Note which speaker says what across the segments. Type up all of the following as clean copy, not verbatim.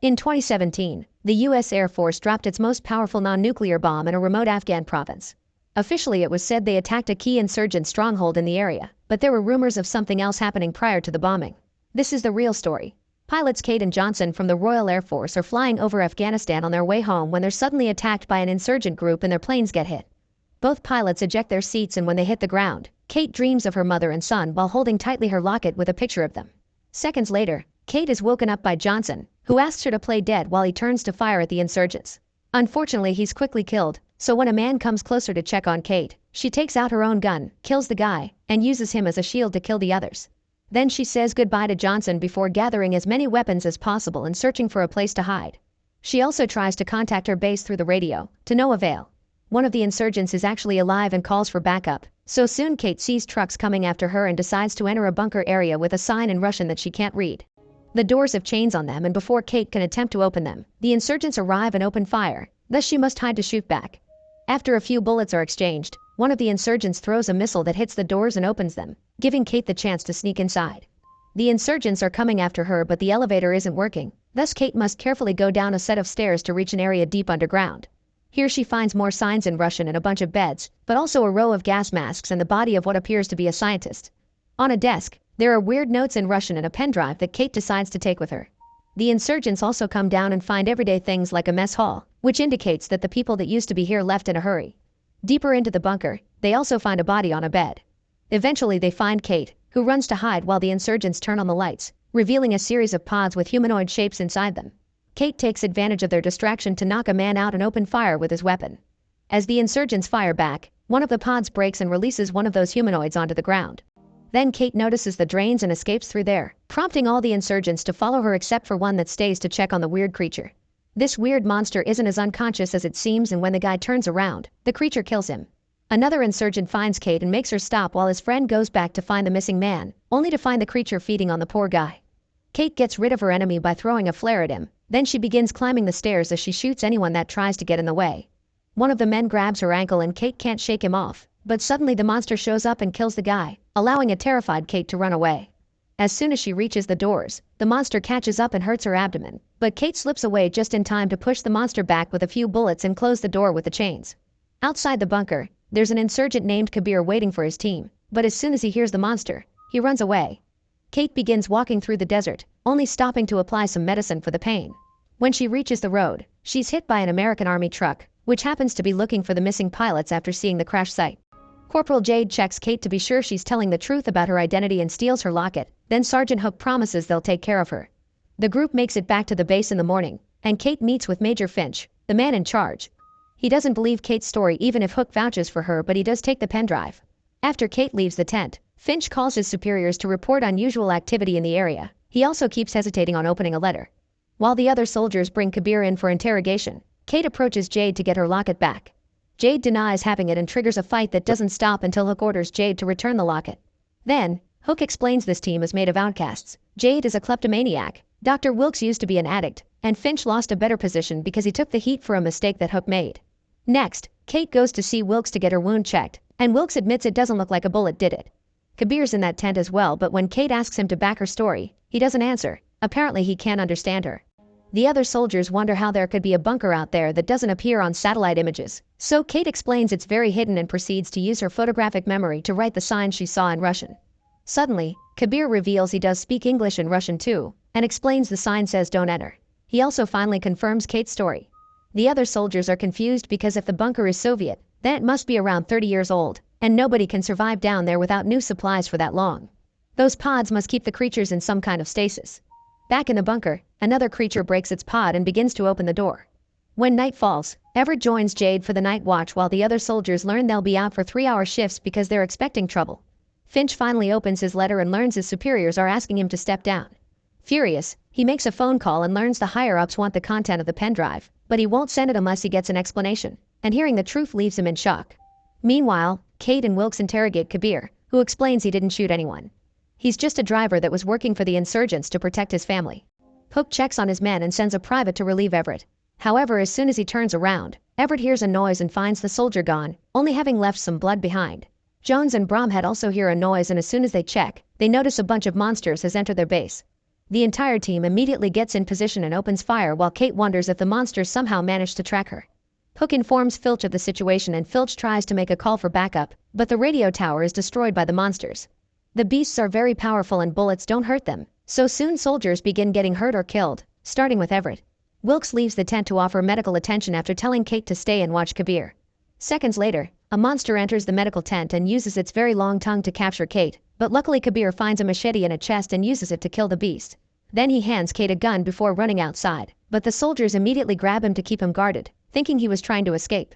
Speaker 1: In 2017, the U.S. Air Force dropped its most powerful non-nuclear bomb in a remote Afghan province. Officially, it was said they attacked a key insurgent stronghold in the area, but there were rumors of something else happening prior to the bombing. This is the real story. Pilots Kate and Johnson from the Royal Air Force are flying over Afghanistan on their way home when they're suddenly attacked by an insurgent group and their planes get hit. Both pilots eject their seats, and when they hit the ground, Kate dreams of her mother and son while holding tightly her locket with a picture of them. Seconds later, Kate is woken up by Johnson, who asks her to play dead while he turns to fire at the insurgents. Unfortunately, he's quickly killed, so when a man comes closer to check on Kate, she takes out her own gun, kills the guy, and uses him as a shield to kill the others. Then she says goodbye to Johnson before gathering as many weapons as possible and searching for a place to hide. She also tries to contact her base through the radio, to no avail. One of the insurgents is actually alive and calls for backup, so soon Kate sees trucks coming after her and decides to enter a bunker area with a sign in Russian that she can't read. The doors have chains on them, and before Kate can attempt to open them, the insurgents arrive and open fire, thus she must hide to shoot back. After a few bullets are exchanged, one of the insurgents throws a missile that hits the doors and opens them, giving Kate the chance to sneak inside. The insurgents are coming after her, but the elevator isn't working, thus Kate must carefully go down a set of stairs to reach an area deep underground. Here she finds more signs in Russian and a bunch of beds, but also a row of gas masks and the body of what appears to be a scientist. On a desk, there are weird notes in Russian and a pen drive that Kate decides to take with her. The insurgents also come down and find everyday things like a mess hall, which indicates that the people that used to be here left in a hurry. Deeper into the bunker, they also find a body on a bed. Eventually they find Kate, who runs to hide while the insurgents turn on the lights, revealing a series of pods with humanoid shapes inside them. Kate takes advantage of their distraction to knock a man out and open fire with his weapon. As the insurgents fire back, one of the pods breaks and releases one of those humanoids onto the ground. Then Kate notices the drains and escapes through there, prompting all the insurgents to follow her except for one that stays to check on the weird creature. This weird monster isn't as unconscious as it seems, and when the guy turns around, the creature kills him. Another insurgent finds Kate and makes her stop while his friend goes back to find the missing man, only to find the creature feeding on the poor guy. Kate gets rid of her enemy by throwing a flare at him, then she begins climbing the stairs as she shoots anyone that tries to get in the way. One of the men grabs her ankle and Kate can't shake him off, but suddenly the monster shows up and kills the guy, allowing a terrified Kate to run away. As soon as she reaches the doors, the monster catches up and hurts her abdomen, but Kate slips away just in time to push the monster back with a few bullets and close the door with the chains. Outside the bunker, there's an insurgent named Kabir waiting for his team, but as soon as he hears the monster, he runs away. Kate begins walking through the desert, only stopping to apply some medicine for the pain. When she reaches the road, she's hit by an American Army truck, which happens to be looking for the missing pilots after seeing the crash site. Corporal Jade checks Kate to be sure she's telling the truth about her identity and steals her locket, then Sergeant Hook promises they'll take care of her. The group makes it back to the base in the morning, and Kate meets with Major Finch, the man in charge. He doesn't believe Kate's story even if Hook vouches for her, but he does take the pen drive. After Kate leaves the tent, Finch calls his superiors to report unusual activity in the area. He also keeps hesitating on opening a letter. While the other soldiers bring Kabir in for interrogation, Kate approaches Jade to get her locket back. Jade denies having it and triggers a fight that doesn't stop until Hook orders Jade to return the locket. Then, Hook explains this team is made of outcasts. Jade is a kleptomaniac, Dr. Wilkes used to be an addict, and Finch lost a better position because he took the heat for a mistake that Hook made. Next, Kate goes to see Wilkes to get her wound checked, and Wilkes admits it doesn't look like a bullet did it. Kabir's in that tent as well, but when Kate asks him to back her story, he doesn't answer. Apparently he can't understand her. The other soldiers wonder how there could be a bunker out there that doesn't appear on satellite images, so Kate explains it's very hidden and proceeds to use her photographic memory to write the signs she saw in Russian. Suddenly, Kabir reveals he does speak English and Russian too, and explains the sign says don't enter. He also finally confirms Kate's story. The other soldiers are confused because if the bunker is Soviet, then it must be around 30 years old, and nobody can survive down there without new supplies for that long. Those pods must keep the creatures in some kind of stasis. Back in the bunker, another creature breaks its pod and begins to open the door. When night falls, Everett joins Jade for the night watch while the other soldiers learn they'll be out for 3-hour shifts because they're expecting trouble. Finch finally opens his letter and learns his superiors are asking him to step down. Furious, he makes a phone call and learns the higher-ups want the content of the pen drive, but he won't send it unless he gets an explanation, and hearing the truth leaves him in shock. Meanwhile, Kate and Wilkes interrogate Kabir, who explains he didn't shoot anyone. He's just a driver that was working for the insurgents to protect his family. Hook checks on his men and sends a private to relieve Everett. However, as soon as he turns around, Everett hears a noise and finds the soldier gone, only having left some blood behind. Jones and Bromhead also hear a noise, and as soon as they check, they notice a bunch of monsters has entered their base. The entire team immediately gets in position and opens fire while Kate wonders if the monsters somehow managed to track her. Hook informs Filch of the situation and Filch tries to make a call for backup, but the radio tower is destroyed by the monsters. The beasts are very powerful and bullets don't hurt them, so soon soldiers begin getting hurt or killed, starting with Everett. Wilkes leaves the tent to offer medical attention after telling Kate to stay and watch Kabir. Seconds later, a monster enters the medical tent and uses its very long tongue to capture Kate, but luckily Kabir finds a machete in a chest and uses it to kill the beast. Then he hands Kate a gun before running outside, but the soldiers immediately grab him to keep him guarded, thinking he was trying to escape.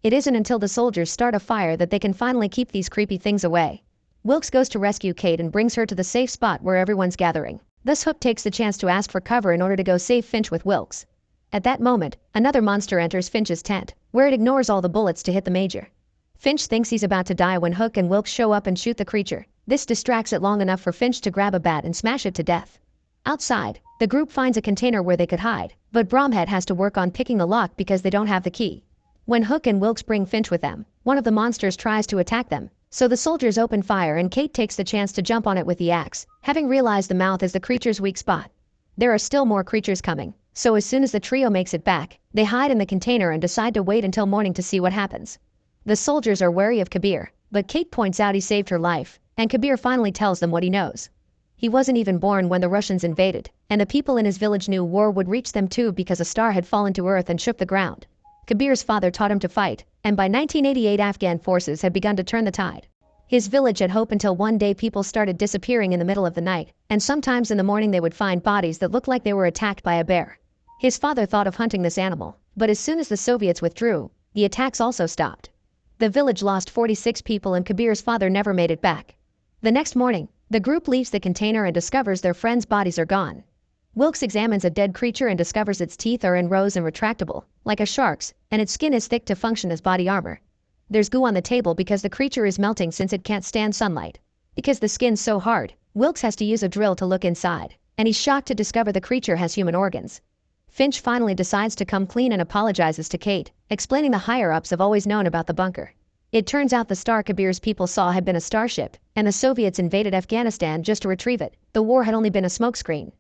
Speaker 1: It isn't until the soldiers start a fire that they can finally keep these creepy things away. Wilkes goes to rescue Kate and brings her to the safe spot where everyone's gathering. Thus Hook takes the chance to ask for cover in order to go save Finch with Wilkes. At that moment, another monster enters Finch's tent, where it ignores all the bullets to hit the Major. Finch thinks he's about to die when Hook and Wilkes show up and shoot the creature. This distracts it long enough for Finch to grab a bat and smash it to death. Outside, the group finds a container where they could hide, but Bromhead has to work on picking the lock because they don't have the key. When Hook and Wilkes bring Finch with them, one of the monsters tries to attack them, so the soldiers open fire and Kate takes the chance to jump on it with the axe, having realized the mouth is the creature's weak spot. There are still more creatures coming, so as soon as the trio makes it back, they hide in the container and decide to wait until morning to see what happens. The soldiers are wary of Kabir, but Kate points out he saved her life, and Kabir finally tells them what he knows. He wasn't even born when the Russians invaded, and the people in his village knew war would reach them too because a star had fallen to earth and shook the ground. Kabir's father taught him to fight, and by 1988 Afghan forces had begun to turn the tide. His village had hope until one day people started disappearing in the middle of the night, and sometimes in the morning they would find bodies that looked like they were attacked by a bear. His father thought of hunting this animal, but as soon as the Soviets withdrew, the attacks also stopped. The village lost 46 people and Kabir's father never made it back. The next morning, the group leaves the container and discovers their friends' bodies are gone. Wilkes examines a dead creature and discovers its teeth are in rows and retractable, like a shark's, and its skin is thick to function as body armor. There's goo on the table because the creature is melting since it can't stand sunlight. Because the skin's so hard, Wilkes has to use a drill to look inside, and he's shocked to discover the creature has human organs. Finch finally decides to come clean and apologizes to Kate, explaining the higher-ups have always known about the bunker. It turns out the star Kabir's people saw had been a starship, and the Soviets invaded Afghanistan just to retrieve it. The war had only been a smokescreen.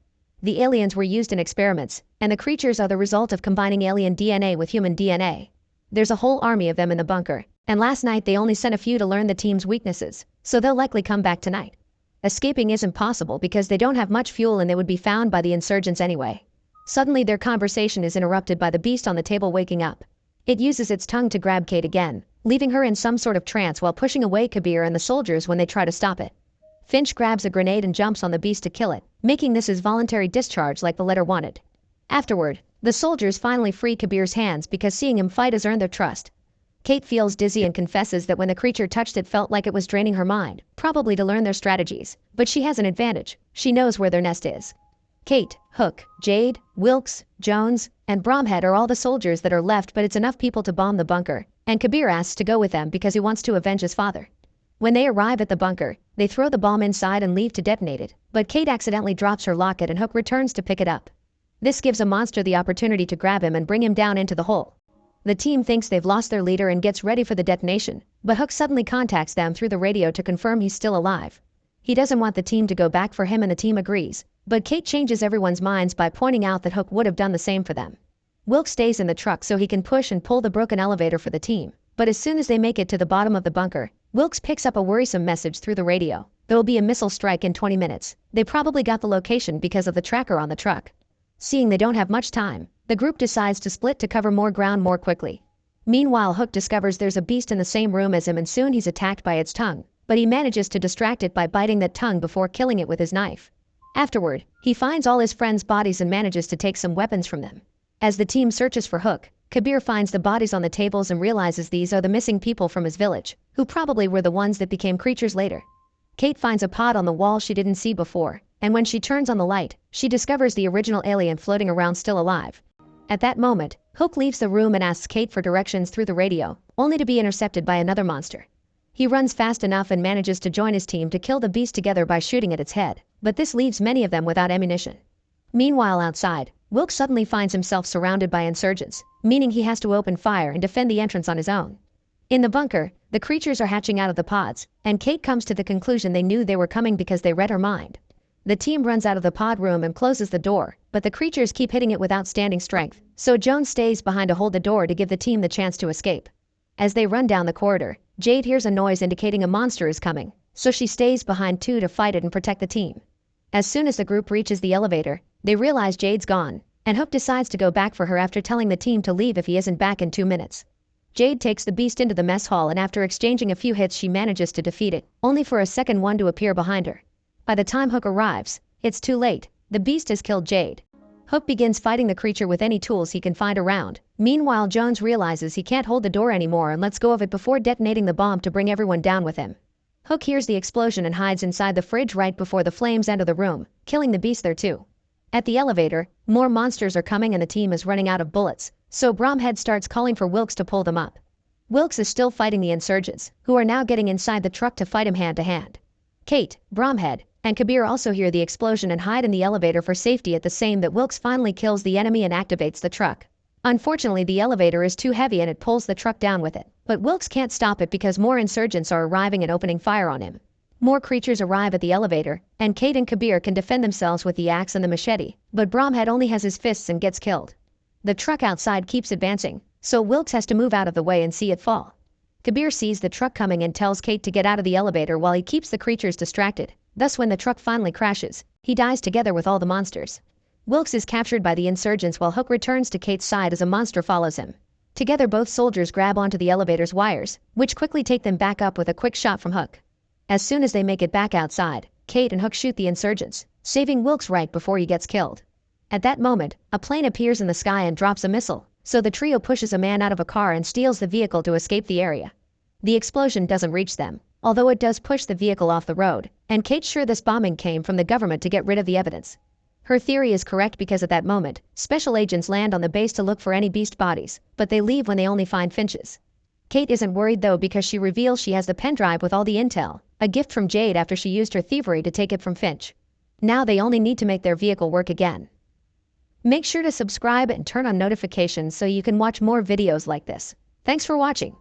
Speaker 1: The aliens were used in experiments, and the creatures are the result of combining alien DNA with human DNA. There's a whole army of them in the bunker, and last night they only sent a few to learn the team's weaknesses, so they'll likely come back tonight. Escaping isn't possible because they don't have much fuel and they would be found by the insurgents anyway. Suddenly their conversation is interrupted by the beast on the table waking up. It uses its tongue to grab Kate again, leaving her in some sort of trance while pushing away Kabir and the soldiers when they try to stop it. Finch grabs a grenade and jumps on the beast to kill it, making this his voluntary discharge like the letter wanted. Afterward, the soldiers finally free Kabir's hands because seeing him fight has earned their trust. Kate feels dizzy and confesses that when the creature touched it felt like it was draining her mind, probably to learn their strategies, but she has an advantage. She knows where their nest is. Kate, Hook, Jade, Wilkes, Jones, and Bromhead are all the soldiers that are left, but it's enough people to bomb the bunker, and Kabir asks to go with them because he wants to avenge his father. When they arrive at the bunker, they throw the bomb inside and leave to detonate it, but Kate accidentally drops her locket and Hook returns to pick it up. This gives a monster the opportunity to grab him and bring him down into the hole. The team thinks they've lost their leader and gets ready for the detonation, but Hook suddenly contacts them through the radio to confirm he's still alive. He doesn't want the team to go back for him and the team agrees, but Kate changes everyone's minds by pointing out that Hook would have done the same for them. Wilkes stays in the truck so he can push and pull the broken elevator for the team, but as soon as they make it to the bottom of the bunker, Wilkes picks up a worrisome message through the radio. There will be a missile strike in 20 minutes. They probably got the location because of the tracker on the truck. Seeing they don't have much time, the group decides to split to cover more ground more quickly. Meanwhile, Hook discovers there's a beast in the same room as him and soon he's attacked by its tongue, but he manages to distract it by biting that tongue before killing it with his knife. Afterward, he finds all his friends' bodies and manages to take some weapons from them. As the team searches for Hook, Kabir finds the bodies on the tables and realizes these are the missing people from his village, who probably were the ones that became creatures later. Kate finds a pod on the wall she didn't see before, and when she turns on the light, she discovers the original alien floating around still alive. At that moment, Hook leaves the room and asks Kate for directions through the radio, only to be intercepted by another monster. He runs fast enough and manages to join his team to kill the beast together by shooting at its head, but this leaves many of them without ammunition. Meanwhile outside, Wilkes suddenly finds himself surrounded by insurgents, meaning he has to open fire and defend the entrance on his own. In the bunker, the creatures are hatching out of the pods, and Kate comes to the conclusion they knew they were coming because they read her mind. The team runs out of the pod room and closes the door, but the creatures keep hitting it with outstanding strength, so Jones stays behind to hold the door to give the team the chance to escape. As they run down the corridor, Jade hears a noise indicating a monster is coming, so she stays behind too to fight it and protect the team. As soon as the group reaches the elevator, they realize Jade's gone, and Hook decides to go back for her after telling the team to leave if he isn't back in 2 minutes. Jade takes the beast into the mess hall, and after exchanging a few hits she manages to defeat it, only for a second one to appear behind her. By the time Hook arrives, it's too late. The beast has killed Jade. Hook begins fighting the creature with any tools he can find around. Meanwhile, Jones realizes he can't hold the door anymore and lets go of it before detonating the bomb to bring everyone down with him. Hook hears the explosion and hides inside the fridge right before the flames enter the room, killing the beast there too. At the elevator, more monsters are coming and the team is running out of bullets, so Bromhead starts calling for Wilkes to pull them up. Wilkes is still fighting the insurgents, who are now getting inside the truck to fight him hand to hand. Kate, Bromhead, and Kabir also hear the explosion and hide in the elevator for safety at the same that Wilkes finally kills the enemy and activates the truck. Unfortunately, the elevator is too heavy and it pulls the truck down with it, but Wilkes can't stop it because more insurgents are arriving and opening fire on him. More creatures arrive at the elevator, and Kate and Kabir can defend themselves with the axe and the machete, but Bromhead only has his fists and gets killed. The truck outside keeps advancing, so Wilkes has to move out of the way and see it fall. Kabir sees the truck coming and tells Kate to get out of the elevator while he keeps the creatures distracted. Thus, when the truck finally crashes, he dies together with all the monsters. Wilkes is captured by the insurgents while Hook returns to Kate's side as a monster follows him. Together, both soldiers grab onto the elevator's wires, which quickly take them back up with a quick shot from Hook. As soon as they make it back outside, Kate and Hook shoot the insurgents, saving Wilkes right before he gets killed. At that moment, a plane appears in the sky and drops a missile, so the trio pushes a man out of a car and steals the vehicle to escape the area. The explosion doesn't reach them, although it does push the vehicle off the road, and Kate's sure this bombing came from the government to get rid of the evidence. Her theory is correct because at that moment, special agents land on the base to look for any beast bodies, but they leave when they only find Finch's. Kate isn't worried though because she reveals she has the pen drive with all the intel, a gift from Jade after she used her thievery to take it from Finch. Now they only need to make their vehicle work again. Make sure to subscribe and turn on notifications so you can watch more videos like this. Thanks for watching.